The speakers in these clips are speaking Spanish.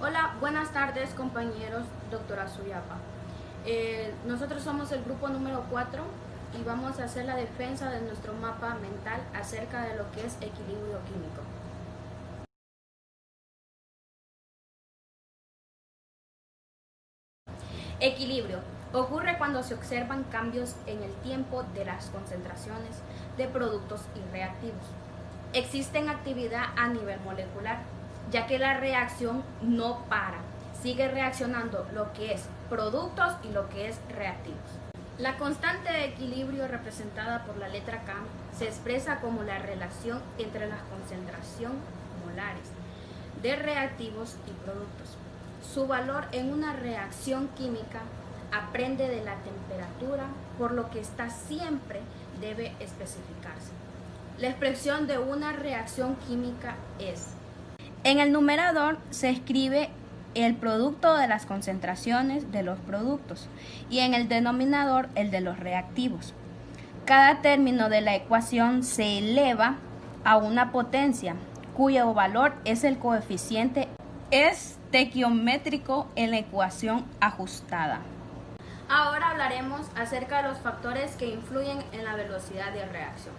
Hola, buenas tardes compañeros, doctora Suyapa. Nosotros somos el grupo número 4 y vamos a hacer la defensa de nuestro mapa mental acerca de lo que es equilibrio químico. Equilibrio. Ocurre cuando se observan cambios en el tiempo de las concentraciones de productos y reactivos. Existe actividad a nivel molecular, ya que la reacción no para, sigue reaccionando lo que es productos y lo que es reactivos. La constante de equilibrio representada por la letra K se expresa como la relación entre la concentración molares de reactivos y productos. Su valor en una reacción química aprende de la temperatura, por lo que esta siempre debe especificarse. La expresión de una reacción química es: en el numerador se escribe el producto de las concentraciones de los productos y en el denominador el de los reactivos. Cada término de la ecuación se eleva a una potencia cuyo valor es el coeficiente estequiométrico en la ecuación ajustada. Ahora hablaremos acerca de los factores que influyen en la velocidad de reacción.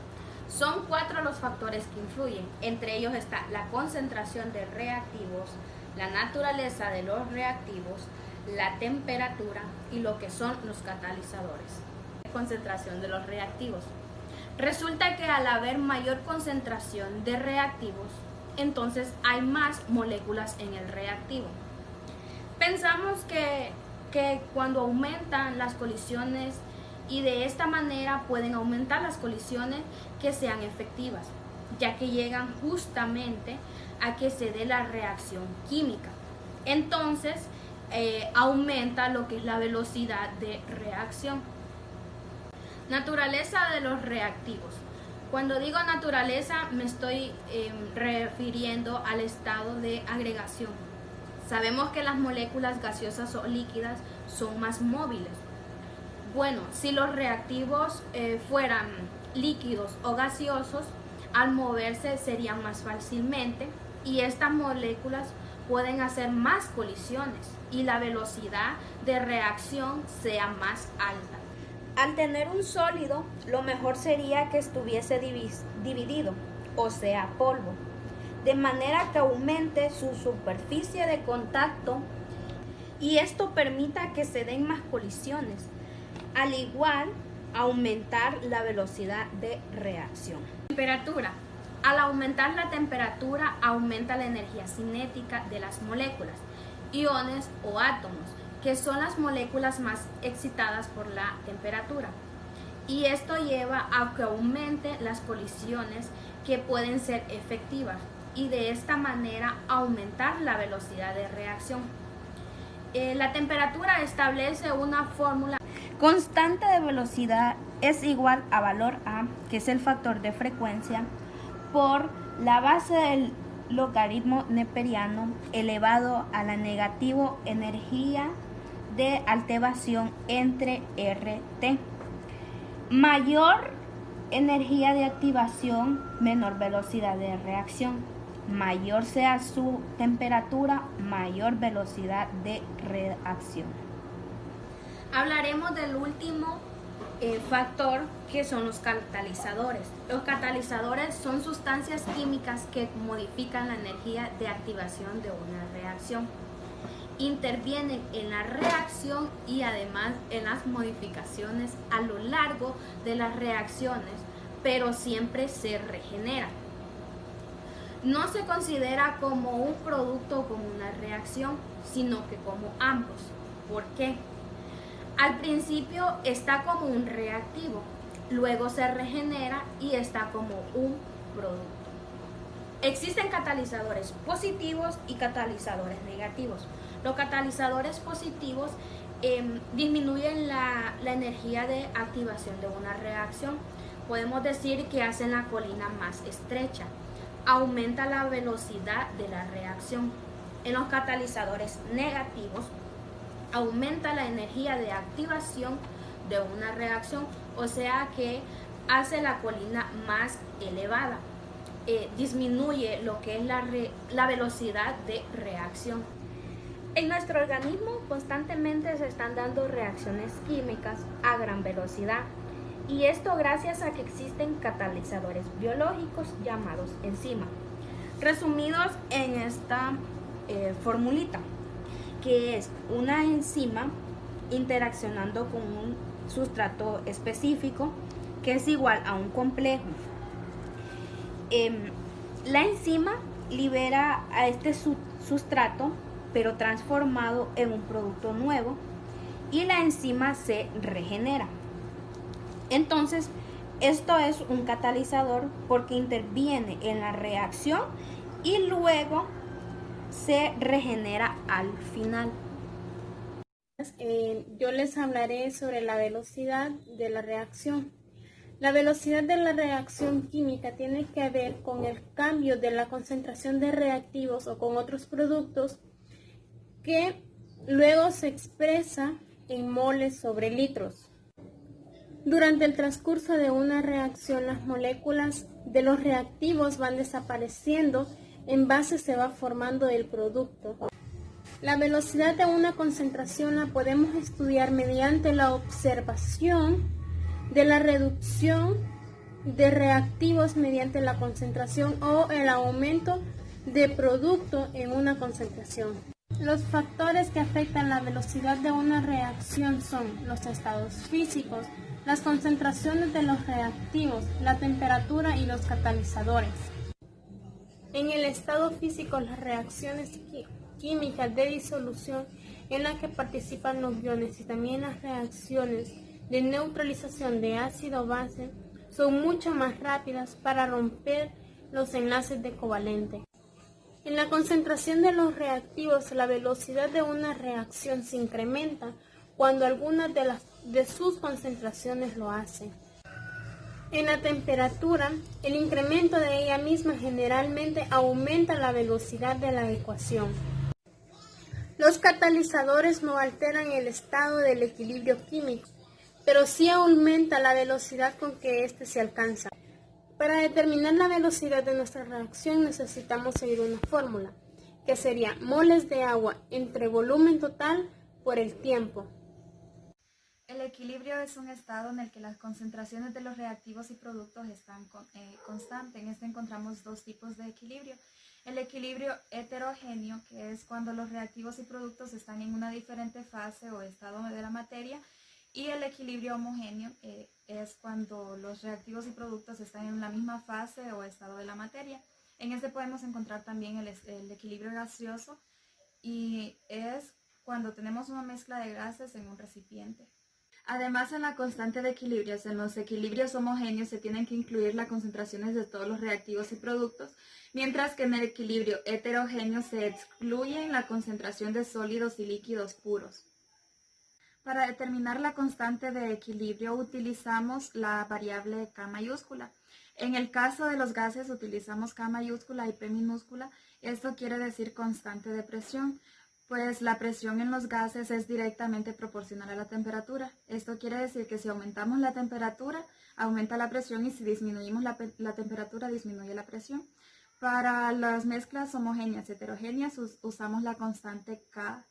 Son 4 los factores que influyen, entre ellos está la concentración de reactivos, la naturaleza de los reactivos, la temperatura y lo que son los catalizadores. Concentración de los reactivos. Resulta que al haber mayor concentración de reactivos, entonces hay más moléculas en el reactivo. Pensamos que cuando aumentan las colisiones y de esta manera pueden aumentar las colisiones que sean efectivas, ya que llegan justamente a que se dé la reacción química. Entonces aumenta lo que es la velocidad de reacción. Naturaleza de los reactivos. Cuando digo naturaleza me estoy refiriendo al estado de agregación. Sabemos que las moléculas gaseosas o líquidas son más móviles. Bueno, si los reactivos fueran líquidos o gaseosos, al moverse serían más fácilmente y estas moléculas pueden hacer más colisiones y la velocidad de reacción sea más alta. Al tener un sólido, lo mejor sería que estuviese dividido, o sea, polvo, de manera que aumente su superficie de contacto y esto permita que se den más colisiones, al igual aumentar la velocidad de reacción. Temperatura. Al aumentar la temperatura, aumenta la energía cinética de las moléculas, iones o átomos, que son las moléculas más excitadas por la temperatura. Y esto lleva a que aumenten las colisiones que pueden ser efectivas y de esta manera aumentar la velocidad de reacción. La temperatura establece una fórmula. Constante de velocidad es igual a valor A, que es el factor de frecuencia, por la base del logaritmo neperiano elevado a la negativo energía de alteración entre RT. Mayor energía de activación, menor velocidad de reacción. Mayor sea su temperatura, mayor velocidad de reacción. Hablaremos del último factor, que son los catalizadores. Los catalizadores son sustancias químicas que modifican la energía de activación de una reacción. Intervienen en la reacción y además en las modificaciones a lo largo de las reacciones, pero siempre se regeneran. No se considera como un producto o como una reacción, sino que como ambos. ¿Por qué? Al principio está como un reactivo, luego se regenera y está como un producto. Existen catalizadores positivos y catalizadores negativos. Los catalizadores positivos disminuyen la energía de activación de una reacción. Podemos decir que hacen la colina más estrecha. Aumenta la velocidad de la reacción. En los catalizadores negativos, aumenta la energía de activación de una reacción, o sea que hace la colina más elevada. Disminuye lo que es la velocidad de reacción. En nuestro organismo constantemente se están dando reacciones químicas a gran velocidad, y esto gracias a que existen catalizadores biológicos llamados enzimas, resumidos en esta formulita, que es una enzima interaccionando con un sustrato específico que es igual a un complejo. La enzima libera a este sustrato, pero transformado en un producto nuevo, y la enzima se regenera. Entonces, esto es un catalizador porque interviene en la reacción y luego se regenera al final. Yo les hablaré sobre la velocidad de la reacción. La velocidad de la reacción química tiene que ver con el cambio de la concentración de reactivos o con otros productos que luego se expresa en moles sobre litros. Durante el transcurso de una reacción, las moléculas de los reactivos van desapareciendo, en base se va formando el producto. La velocidad de una concentración la podemos estudiar mediante la observación de la reducción de reactivos mediante la concentración o el aumento de producto en una concentración. Los factores que afectan la velocidad de una reacción son los estados físicos, las concentraciones de los reactivos, la temperatura y los catalizadores. En el estado físico, las reacciones químicas de disolución en las que participan los iones y también las reacciones de neutralización de ácido-base son mucho más rápidas para romper los enlaces de covalente. En la concentración de los reactivos, la velocidad de una reacción se incrementa cuando alguna de sus concentraciones lo hace. En la temperatura, el incremento de ella misma generalmente aumenta la velocidad de la ecuación. Los catalizadores no alteran el estado del equilibrio químico, pero sí aumenta la velocidad con que éste se alcanza. Para determinar la velocidad de nuestra reacción necesitamos seguir una fórmula, que sería moles de agua entre volumen total por el tiempo. El equilibrio es un estado en el que las concentraciones de los reactivos y productos están constantes. En este encontramos dos tipos de equilibrio. El equilibrio heterogéneo, que es cuando los reactivos y productos están en una diferente fase o estado de la materia, y el equilibrio homogéneo es cuando los reactivos y productos están en la misma fase o estado de la materia. En este podemos encontrar también el equilibrio gaseoso, y es cuando tenemos una mezcla de gases en un recipiente. Además, en la constante de equilibrios, en los equilibrios homogéneos se tienen que incluir las concentraciones de todos los reactivos y productos, mientras que en el equilibrio heterogéneo se excluyen la concentración de sólidos y líquidos puros. Para determinar la constante de equilibrio utilizamos la variable K mayúscula. En el caso de los gases utilizamos K mayúscula y P minúscula. Esto quiere decir constante de presión, pues la presión en los gases es directamente proporcional a la temperatura. Esto quiere decir que si aumentamos la temperatura, aumenta la presión, y si disminuimos la temperatura, disminuye la presión. Para las mezclas homogéneas y heterogéneas usamos la constante K,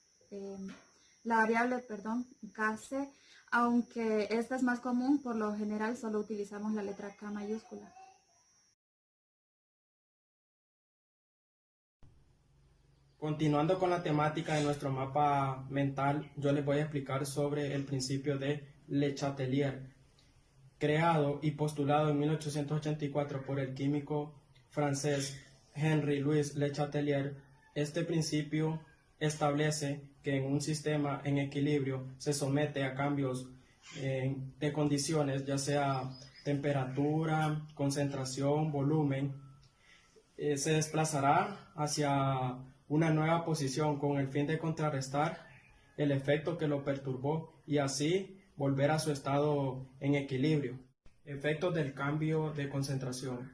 la variable, Kc, aunque esta es más común, por lo general solo utilizamos la letra K mayúscula. Continuando con la temática de nuestro mapa mental, yo les voy a explicar sobre el principio de Le Chatelier, creado y postulado en 1884 por el químico francés Henri Louis Le Chatelier. Este principio establece que en un sistema en equilibrio se somete a cambios de condiciones, ya sea temperatura, concentración, volumen, se desplazará hacia una nueva posición con el fin de contrarrestar el efecto que lo perturbó y así volver a su estado en equilibrio. Efectos del cambio de concentración.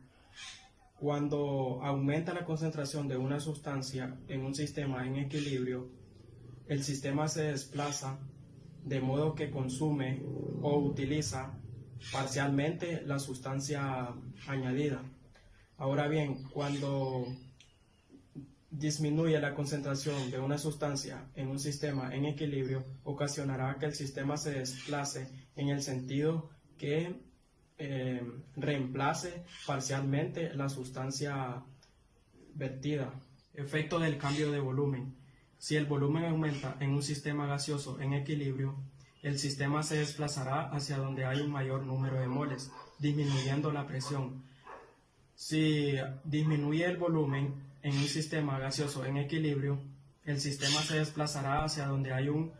Cuando aumenta la concentración de una sustancia en un sistema en equilibrio, el sistema se desplaza de modo que consume o utiliza parcialmente la sustancia añadida. Ahora bien, cuando disminuye la concentración de una sustancia en un sistema en equilibrio, ocasionará que el sistema se desplace en el sentido que reemplace parcialmente la sustancia vertida. Efecto del cambio de volumen. Si el volumen aumenta en un sistema gaseoso en equilibrio, el sistema se desplazará hacia donde hay un mayor número de moles, disminuyendo la presión. Si disminuye el volumen en un sistema gaseoso en equilibrio, el sistema se desplazará hacia donde hay un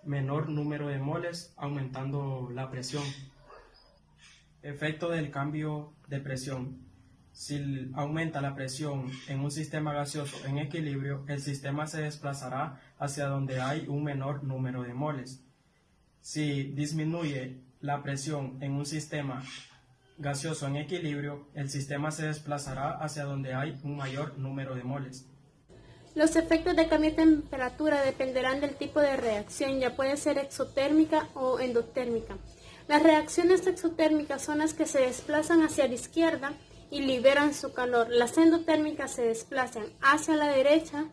menor número de moles, aumentando la presión. Efecto del cambio de presión. Si aumenta la presión en un sistema gaseoso en equilibrio, el sistema se desplazará hacia donde hay un menor número de moles. Si disminuye la presión en un sistema gaseoso en equilibrio, el sistema se desplazará hacia donde hay un mayor número de moles. Los efectos de cambio de temperatura dependerán del tipo de reacción, ya puede ser exotérmica o endotérmica. Las reacciones exotérmicas son las que se desplazan hacia la izquierda y liberan su calor. Las endotérmicas se desplazan hacia la derecha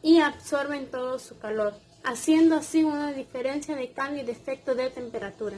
y absorben todo su calor, haciendo así una diferencia de cambio y de efecto de temperatura.